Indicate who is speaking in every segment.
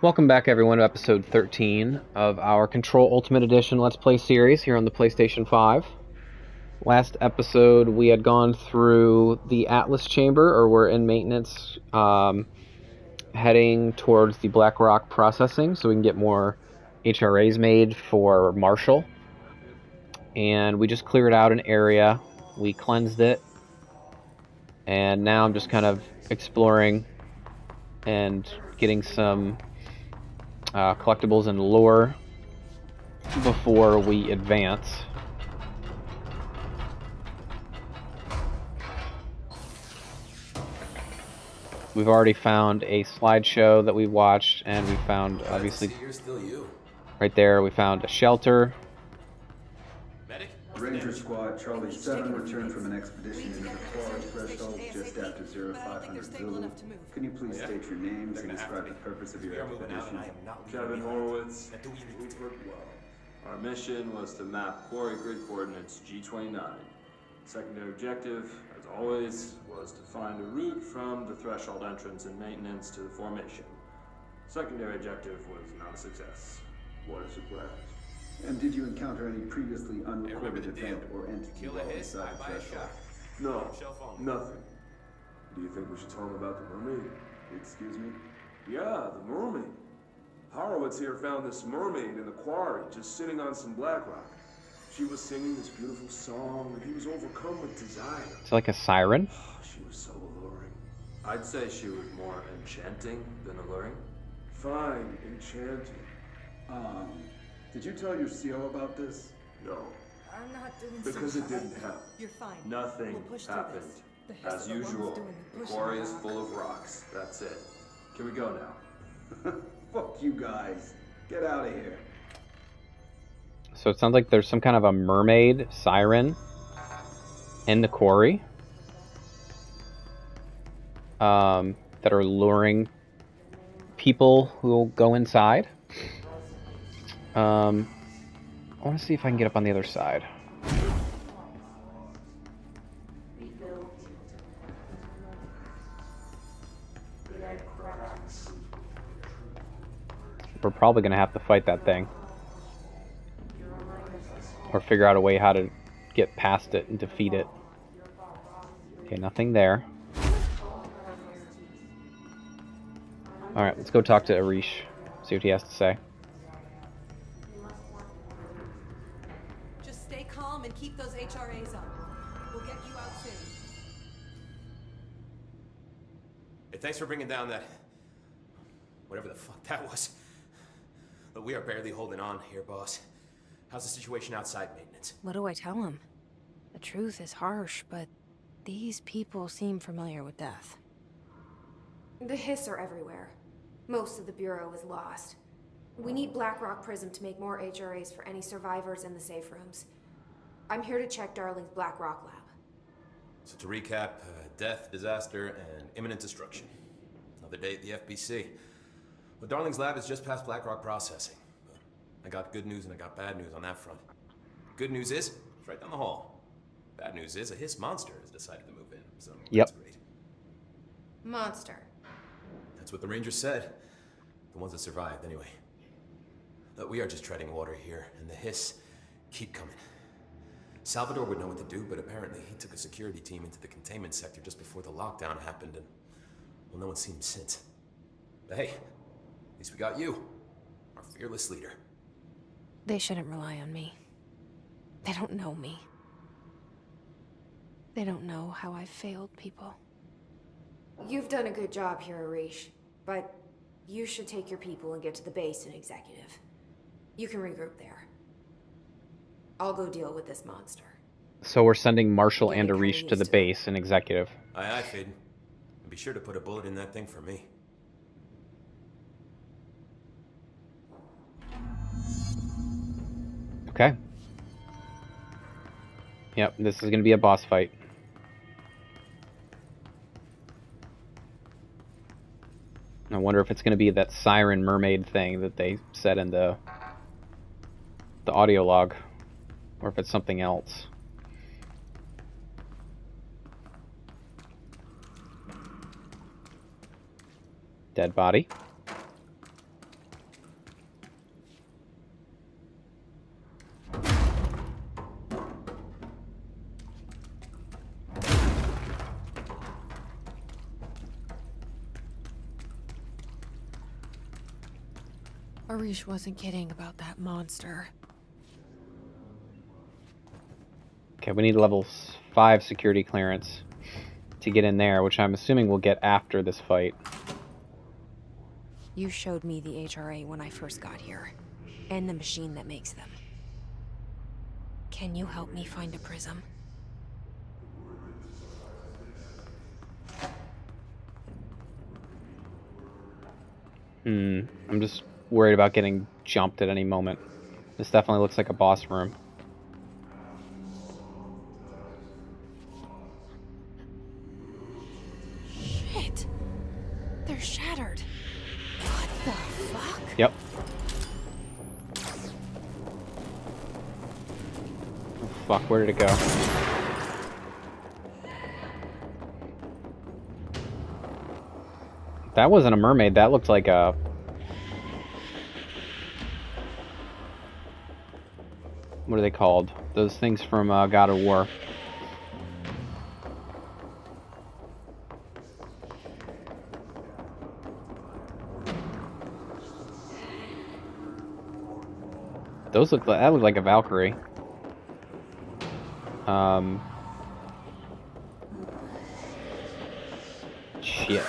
Speaker 1: Welcome back, everyone, to episode 13 of our Control Ultimate Edition Let's Play series here on the PlayStation 5. Last episode, we had gone through the Atlas Chamber, or we're in maintenance, heading towards the Black Rock processing so we can get more HRAs made for Marshall. And we just cleared out an area, we cleansed it, and now I'm just kind of exploring and getting some collectibles and lore before we advance. We've already found a slideshow that we watched, and we found, obviously, right there, we found a shelter.
Speaker 2: Ranger Squad, Charlie 7 returned from an expedition into the QUARRY threshold just after 0500 Zulu. Can you please state your names and describe the purpose of your expedition?
Speaker 3: Kevin Horowitz. We've worked well. Our mission was to map QUARRY grid coordinates G29. Secondary objective, as always, was to find a route from the threshold entrance and maintenance to the formation. Secondary objective was not a success. What a surprise.
Speaker 2: And did you encounter any previously unrecorded event or entity while inside the threshold?
Speaker 3: No, nothing. Do you think we should tell him about the mermaid?
Speaker 2: Excuse me?
Speaker 3: Yeah, the mermaid. Horowitz here found this mermaid in the quarry, just sitting on some black rock. She was singing this beautiful song, and he was overcome with desire.
Speaker 1: It's like a siren.
Speaker 3: She was so alluring. I'd say she was more enchanting than alluring. Fine, enchanting.
Speaker 2: Did you tell your CO about this?
Speaker 3: No.
Speaker 4: I'm not doing
Speaker 3: Because it didn't happen.
Speaker 4: You're fine.
Speaker 3: Nothing
Speaker 4: We'll push through
Speaker 3: happened.
Speaker 4: this.
Speaker 3: As usual, the quarry is full of rocks. That's it. Can we go now?
Speaker 2: Fuck you guys. Get out of here.
Speaker 1: So it sounds like there's some kind of a mermaid siren in the quarry that are luring people who will go inside. I want to see if I can get up on the other side. We're probably going to have to fight that thing. Or figure out a way how to get past it and defeat it. Okay, nothing there. Alright, let's go talk to Arish. See what he has to say.
Speaker 4: Just stay calm and keep those HRAs up. We'll get you out soon.
Speaker 5: Hey, thanks for bringing down that... whatever the fuck that was. But we are barely holding on here, boss. How's the situation outside maintenance?
Speaker 6: What do I tell him? The truth is harsh, but these people seem familiar with death.
Speaker 7: The hiss are everywhere. Most of the Bureau is lost. We need Black Rock Prism to make more HRAs for any survivors in the safe rooms. I'm here to check Darling's Black Rock lab.
Speaker 5: So to recap, death, disaster, and imminent destruction. Another day at the FBC. Well, Darling's lab is just past Black Rock processing. But I got good news and I got bad news on that front. Good news is, it's right down the hall. Bad news is, a hiss monster has decided to move in, so
Speaker 1: Yep.
Speaker 5: that's great.
Speaker 7: Monster.
Speaker 5: That's what the Rangers said. The ones that survived, anyway. But we are just treading water here, and the hiss keep coming. Salvador would know what to do, but apparently he took a security team into the containment sector just before the lockdown happened, and, well, no one's seen him since. But hey, at least we got you, our fearless leader.
Speaker 6: They shouldn't rely on me. They don't know me. They don't know how I've failed people.
Speaker 7: You've done a good job here, Arish, but you should take your people and get to the base and executive. You can regroup there. I'll go deal with this monster.
Speaker 1: So we're sending Marshall and Arish to the base and executive.
Speaker 5: Aye, aye, Faden. And be sure to put a bullet in that thing for me.
Speaker 1: Okay. Yep, this is going to be a boss fight. I wonder if it's going to be that siren mermaid thing that they said in the audio log, or if it's something else. Dead body.
Speaker 6: Arish wasn't kidding about that monster.
Speaker 1: Okay, we need level 5 security clearance to get in there, which I'm assuming we'll get after this fight.
Speaker 6: You showed me the HRA when I first got here, and the machine that makes them. Can you help me find a prism?
Speaker 1: I'm just worried about getting jumped at any moment. This definitely looks like a boss room.
Speaker 6: Shit! They're shattered. What the fuck?
Speaker 1: Yep. Oh, fuck, where did it go? That wasn't a mermaid, that looked like a... What are they called? Those things from God of War. Those look like, that looked like a Valkyrie. Shit.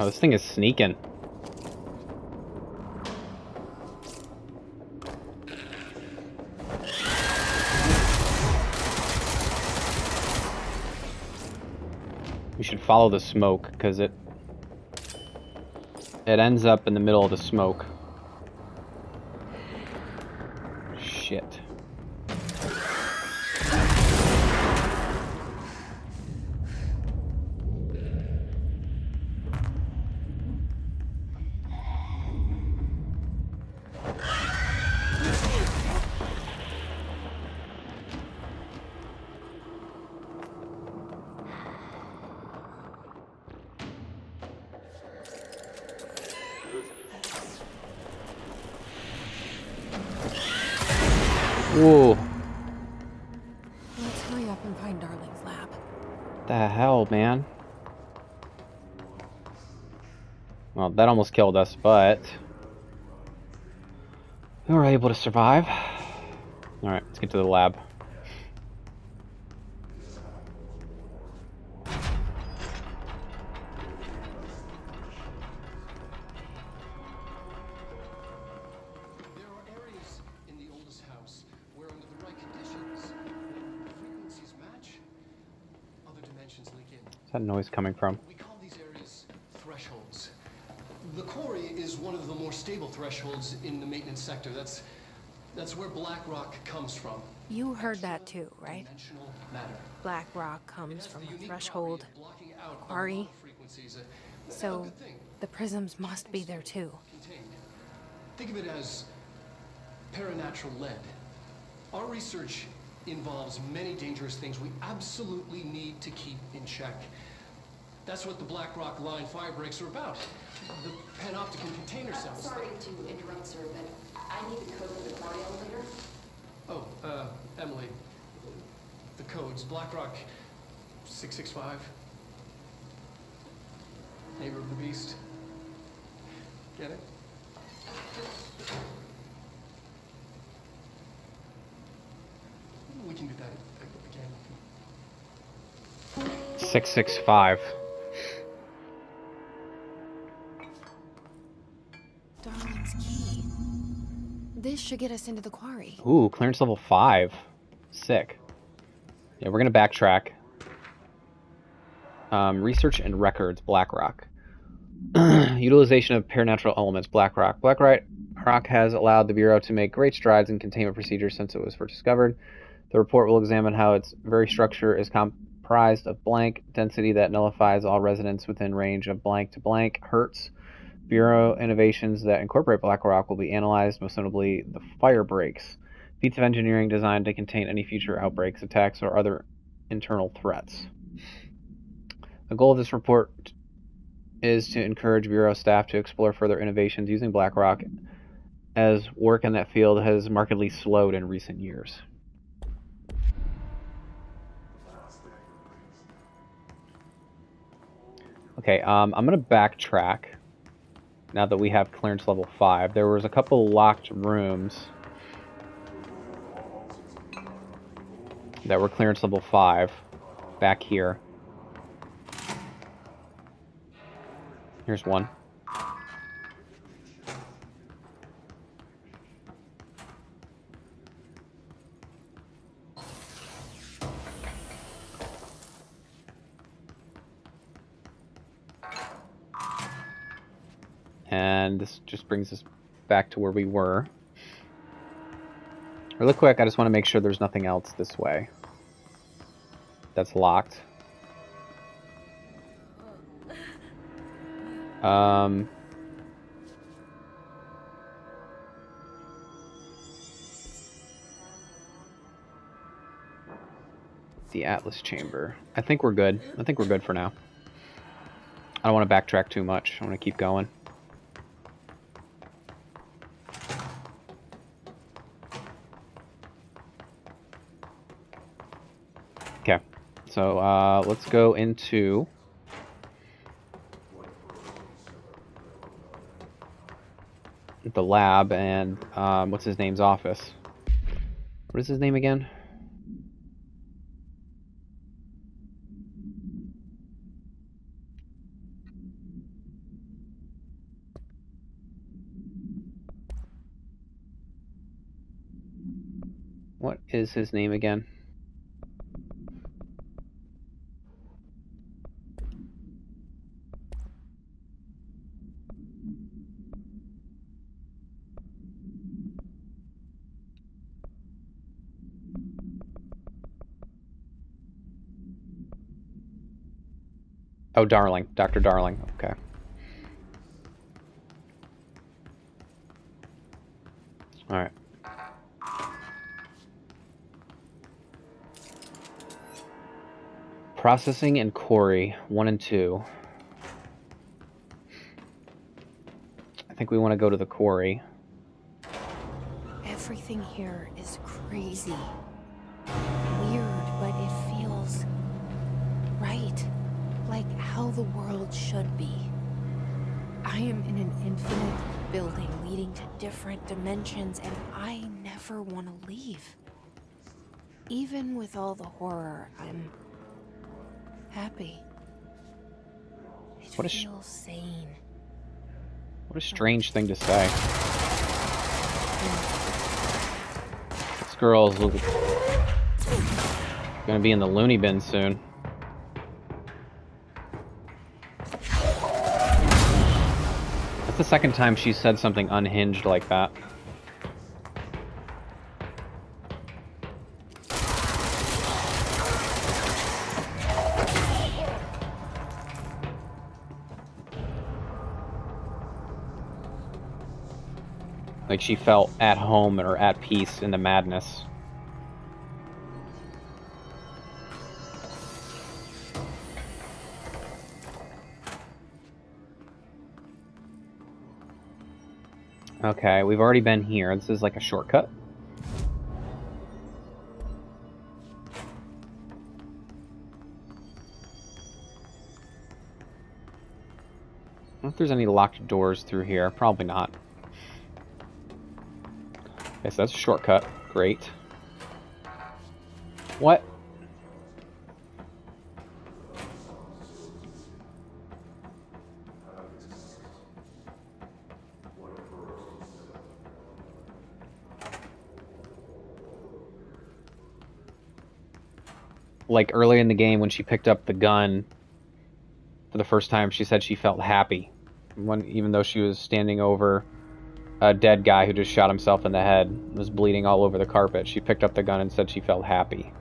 Speaker 1: Oh, this thing is sneaking. We should follow the smoke, because it ends up in the middle of the smoke. Shit. Whoa.
Speaker 6: Let's hurry up and find Darling's lab.
Speaker 1: The hell, man? Well, that almost killed us, but we were able to survive. Alright, let's get to the lab. Where's that noise coming from?
Speaker 8: We call these areas thresholds. The quarry is one of the more stable thresholds in the maintenance sector. That's where black rock comes from.
Speaker 6: You heard that too, right?
Speaker 8: Dimensional matter.
Speaker 6: Black rock comes from a threshold, quarry. So the prisms must be there too.
Speaker 8: Contained. Think of it as paranatural lead. Our research involves many dangerous things we absolutely need to keep in check. That's what the Black Rock line fire breaks are about. The panopticon container cells.
Speaker 9: Sorry to interrupt, sir, but I need the code for the quarry elevator.
Speaker 8: Oh, Emily. The codes. Black Rock 665. Neighbor of the Beast. Get it? We can do that again.
Speaker 1: 665.
Speaker 6: Darling's key. This should get us into the quarry.
Speaker 1: Ooh, clearance level 5. Sick. Yeah, we're gonna backtrack. Research and records, Blackrock. Utilization of paranatural elements, Blackrock. Blackrock has allowed the Bureau to make great strides in containment procedures since it was first discovered. The report will examine how its very structure is comprised of blank density that nullifies all residents within range of blank to blank hertz. Bureau innovations that incorporate Blackrock will be analyzed, most notably the fire breaks, feats of engineering designed to contain any future outbreaks, attacks, or other internal threats. The goal of this report is to encourage Bureau staff to explore further innovations using BlackRock, as work in that field has markedly slowed in recent years. Okay, I'm going to backtrack now that we have clearance level 5. There was a couple locked rooms that were clearance level 5 back here. Here's one. And this just brings us back to where we were. Really quick, I just want to make sure there's nothing else this way that's locked. The Atlas Chamber. I think we're good. I think we're good for now. I don't want to backtrack too much. I want to keep going. Okay. So, let's go into the lab and, what's his name's office? What is his name again? What is his name again? Oh, Darling. Dr. Darling. Okay. Alright. Processing and QUARRY 1 and 2. I think we want to go to the QUARRY.
Speaker 6: Everything here is crazy. Weird, but it feels right. Like how the world should be. I am in an infinite building leading to different dimensions, and I never want to leave. Even with all the horror, I'm happy. It feels sane.
Speaker 1: What a strange thing to say. This girl's gonna be in the loony bin soon. That's the second time she said something unhinged like that. Like she felt at home or at peace in the madness. Okay, we've already been here. This is like a shortcut. I don't know if there's any locked doors through here. Probably not. Okay, so that's a shortcut. Great. What? Like early in the game when she picked up the gun for the first time, she said she felt happy. Even though she was standing over a dead guy who just shot himself in the head, was bleeding all over the carpet, she picked up the gun and said she felt happy.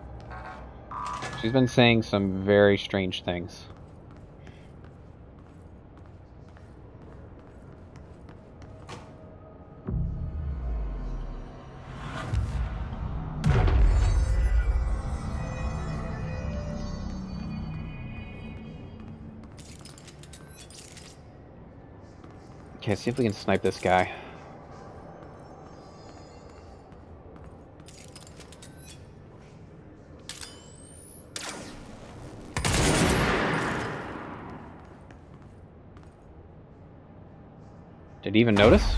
Speaker 1: She's been saying some very strange things. Okay, see if we can snipe this guy. Did he even notice?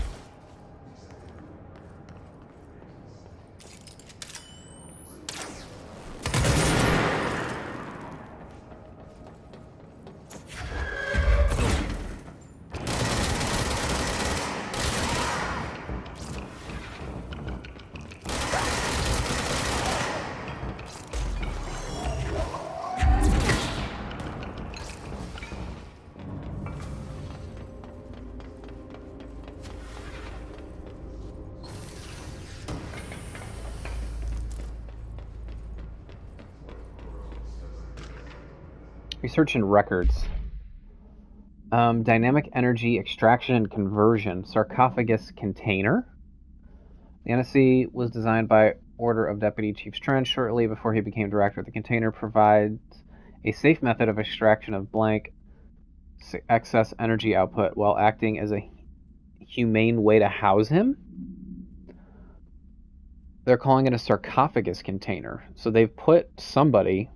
Speaker 1: Research and records. Dynamic energy extraction and conversion. Sarcophagus container. The NSC was designed by order of Deputy Chief Trench shortly before he became director. The container provides a safe method of extraction of blank excess energy output while acting as a humane way to house him. They're calling it a sarcophagus container. So they've put somebody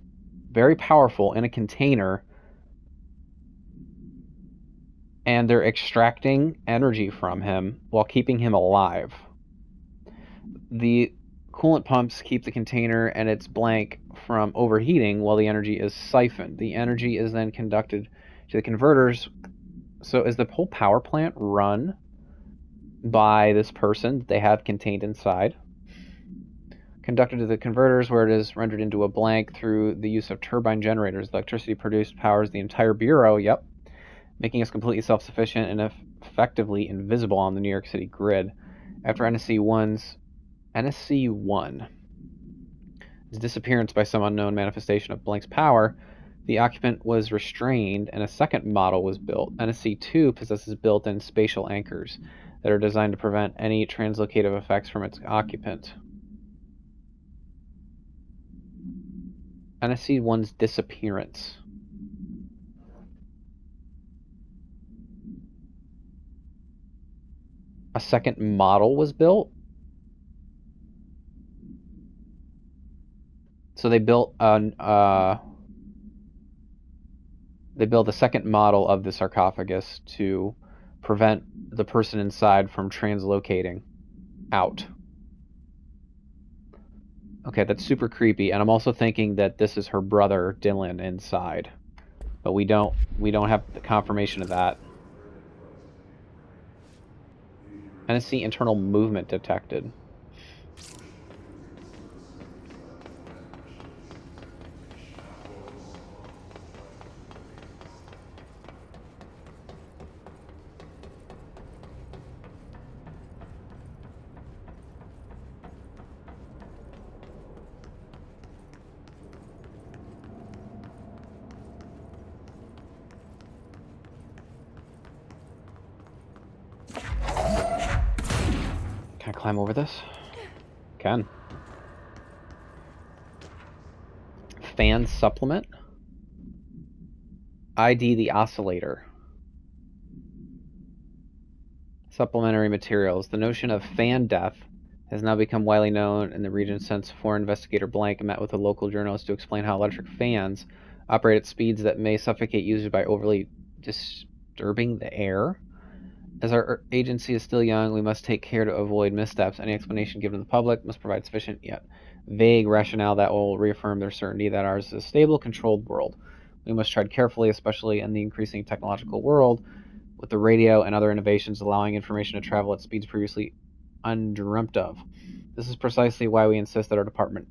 Speaker 1: very powerful in a container and they're extracting energy from him while keeping him alive. The coolant pumps keep the container and its blank from overheating while the energy is siphoned. The energy is then conducted to the converters. So is the whole power plant run by this person that they have contained inside? Conducted to the converters where it is rendered into a blank through the use of turbine generators. The electricity produced powers the entire bureau, yep, making us completely self-sufficient and effectively invisible on the New York City grid. After NSC-1's disappearance by some unknown manifestation of Blank's power, the occupant was restrained and a second model was built. NSC-2 possesses built-in spatial anchors that are designed to prevent any translocative effects from its occupant. NSC-1's disappearance. A second model was built? So they built a second model of the sarcophagus to prevent the person inside from translocating out. Okay, that's super creepy, and I'm also thinking that this is her brother Dylan inside, but we don't have the confirmation of that. NSC internal movement detected. Can I climb over this? Can. Fan supplement. ID the oscillator. Supplementary materials. The notion of fan death has now become widely known in the region since foreign investigator Blank met with a local journalist to explain how electric fans operate at speeds that may suffocate users by overly disturbing the air. As our agency is still young, we must take care to avoid missteps. Any explanation given to the public must provide sufficient yet vague rationale that will reaffirm their certainty that ours is a stable, controlled world. We must tread carefully, especially in the increasing technological world, with the radio and other innovations allowing information to travel at speeds previously undreamt of. This is precisely why we insist that our department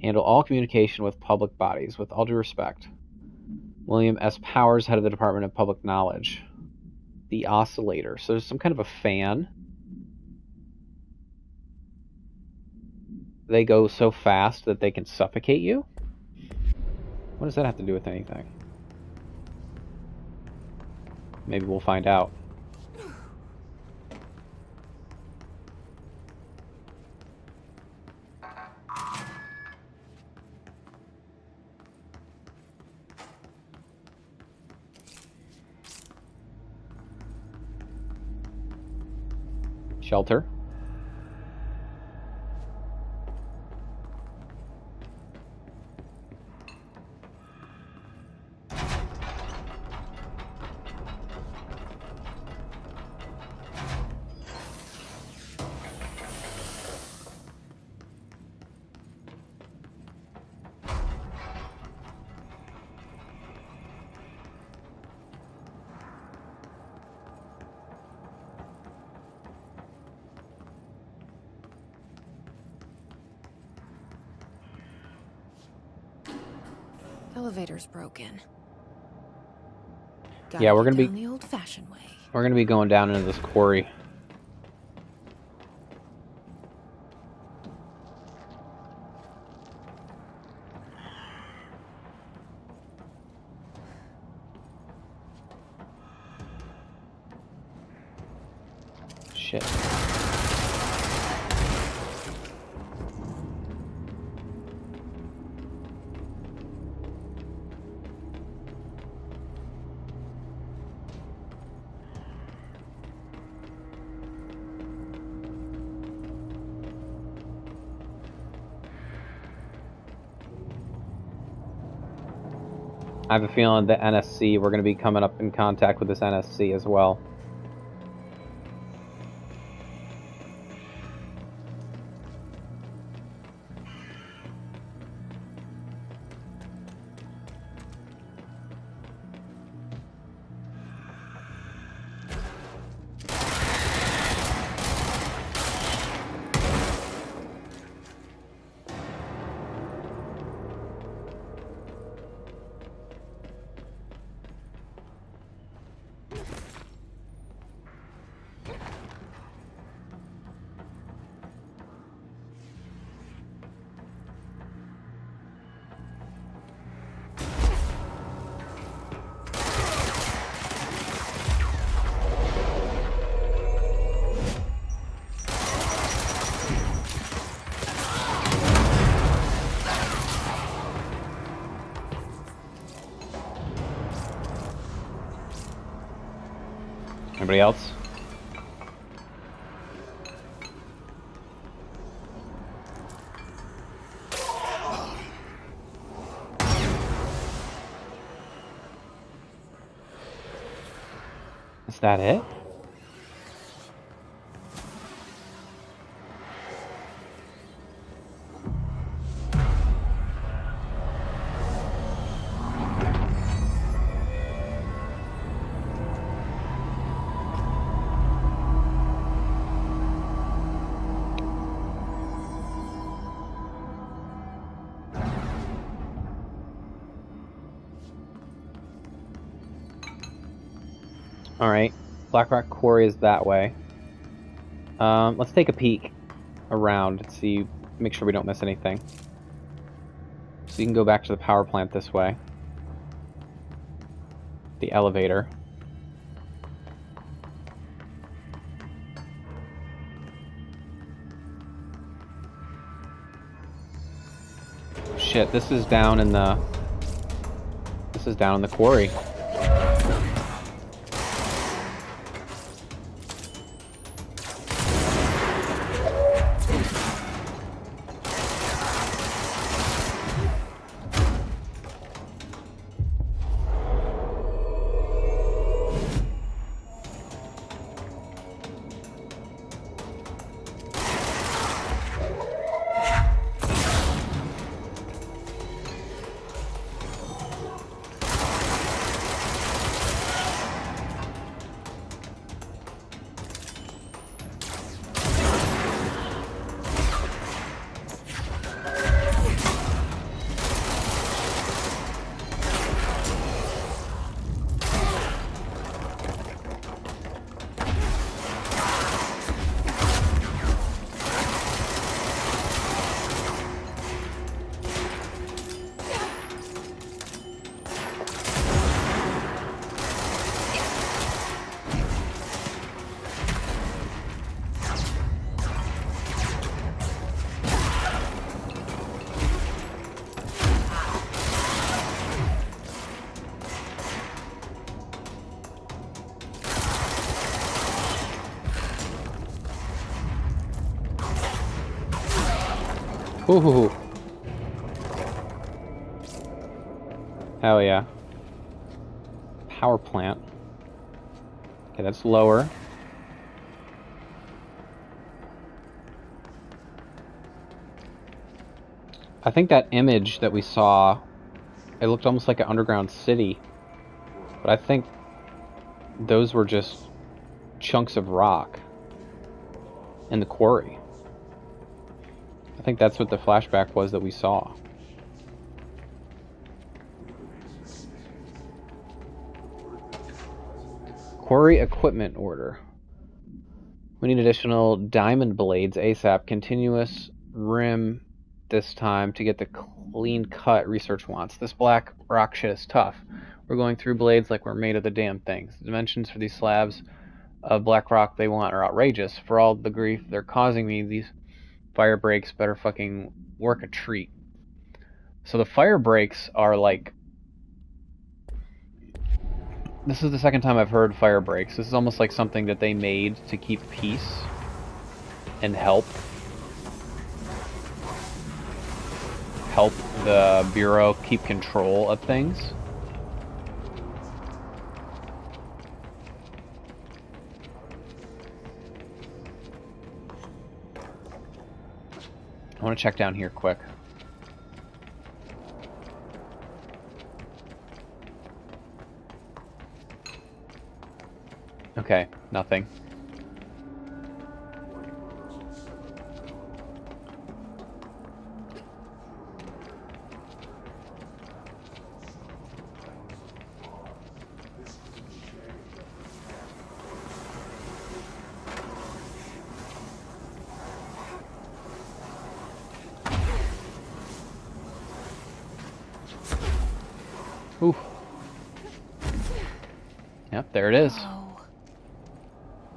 Speaker 1: handle all communication with public bodies. With all due respect, William S. Powers, head of the Department of Public Knowledge. The oscillator. So there's some kind of a fan. They go so fast that they can suffocate you? What does that have to do with anything? Maybe we'll find out. Shelter.
Speaker 6: Elevator's broken.
Speaker 1: Yeah, we're gonna be
Speaker 6: down the old-fashioned way.
Speaker 1: We're gonna be going down into this quarry. Shit. I have a feeling the NSC, we're going to be coming up in contact with this NSC as well. Anybody else? Is that it? Alright, Blackrock Quarry is that way. Let's take a peek around and see, make sure we don't miss anything. So you can go back to the power plant this way. The elevator. Shit, this is down in the quarry. Ooh. Hell yeah. Power plant. Okay, that's lower. I think that image that we saw, it looked almost like an underground city. But I think those were just chunks of rock in the quarry. I think that's what the flashback was that we saw. Quarry equipment order. We need additional diamond blades ASAP. Continuous rim this time to get the clean cut research wants. This black rock shit is tough. We're going through blades like we're made of the damn things. The dimensions for these slabs of black rock they want are outrageous. For all the grief they're causing me, these fire breaks better fucking work a treat. So the fire breaks are like... This is the second time I've heard fire breaks. This is almost like something that they made to keep peace and help the Bureau keep control of things. I want to check down here quick. Okay, nothing. Ooh. Yep, there it is.
Speaker 6: Oh,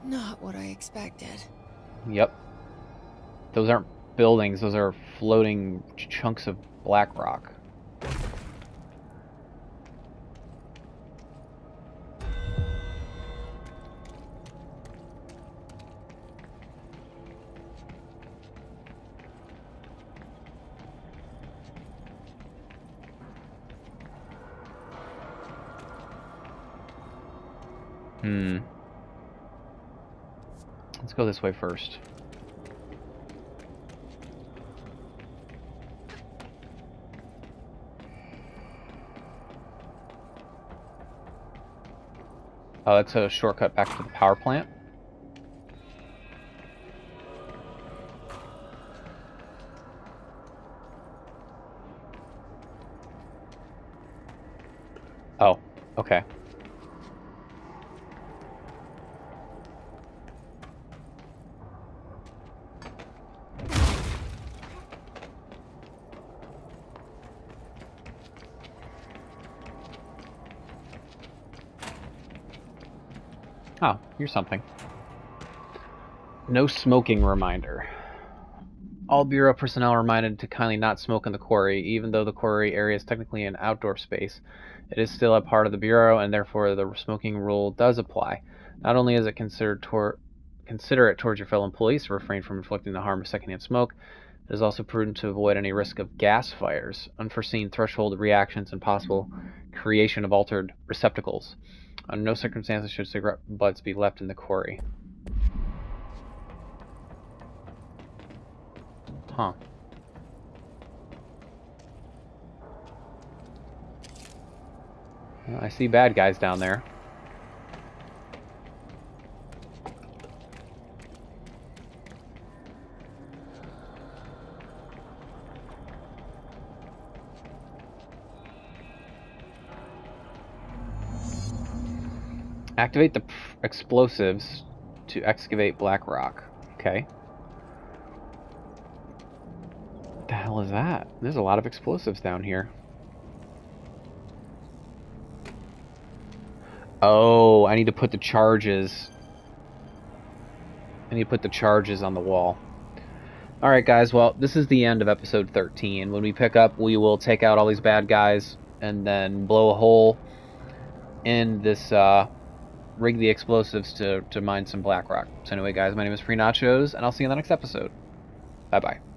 Speaker 6: not what I expected.
Speaker 1: Yep. Those aren't buildings, those are floating chunks of black rock. Let's go this way first. Oh, that's a shortcut back to the power plant. Oh, okay. Oh, here's something. No smoking reminder. All Bureau personnel are reminded to kindly not smoke in the quarry. Even though the quarry area is technically an outdoor space, it is still a part of the Bureau, and therefore the smoking rule does apply. Not only is it considerate towards your fellow employees to refrain from inflicting the harm of secondhand smoke, it is also prudent to avoid any risk of gas fires, unforeseen threshold reactions, and possible creation of altered receptacles. Under no circumstances should cigarette butts be left in the quarry. Huh. Well, I see bad guys down there. Activate the explosives to excavate black rock. Okay. What the hell is that? There's a lot of explosives down here. Oh, I need to put the charges. I need to put the charges on the wall. Alright guys, well, this is the end of episode 13. When we pick up, we will take out all these bad guys and then blow a hole in this, rig the explosives to mine some black rock. So anyway guys, my name is Free Nachos, and I'll see you in the next episode. Bye bye.